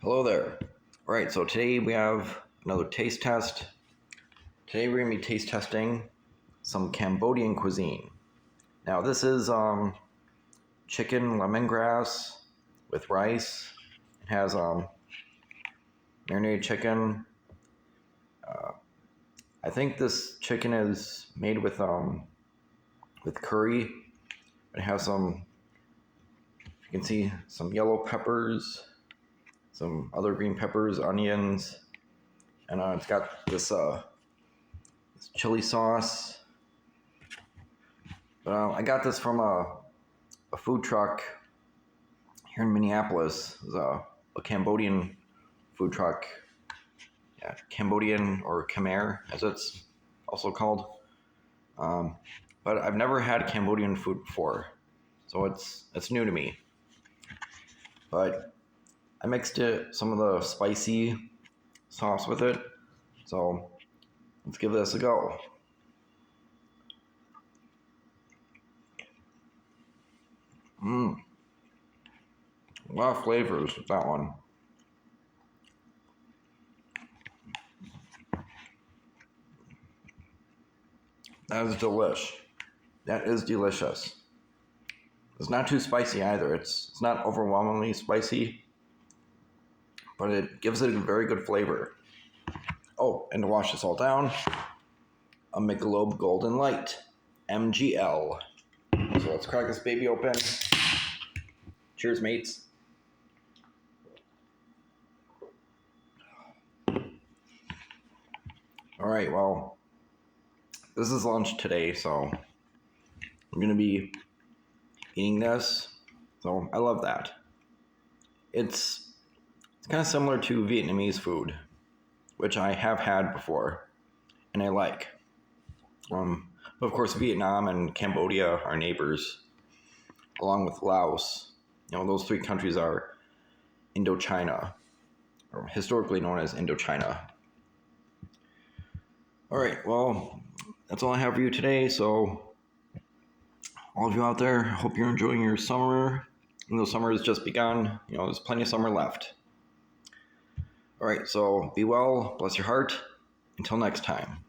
Hello there. All right, so today we have another taste test. Today we're going to be taste testing some Cambodian cuisine. Now this is chicken lemongrass with rice. It has marinated chicken. I think this chicken is made with curry. It has some, you can see some yellow peppers, some other green peppers, onions, and it's got this chili sauce. I got this from a food truck here in Minneapolis. It's a Cambodian food truck. Yeah, Cambodian or Khmer, as it's also called. But I've never had Cambodian food before, so it's new to me. But I mixed some of the spicy sauce with it, so let's give this a go. A lot of flavors with that one. That is delish. That is delicious. It's not too spicy either. It's not overwhelmingly spicy, but it gives it a very good flavor. Oh, and to wash this all down, a Michelob Golden Light, MGL. So let's crack this baby open. Cheers, mates. All right, well, this is lunch today, so I'm going to be eating this. So I love that. It's kind of similar to Vietnamese food, which I have had before, and I like. But of course, Vietnam and Cambodia are neighbors, along with Laos. Those three countries are Indochina, or historically known as Indochina. All right, well, that's all I have for you today. So, all of you out there, I hope you're enjoying your summer. Even though summer has just begun, there's plenty of summer left. All right, so be well, bless your heart. Until next time.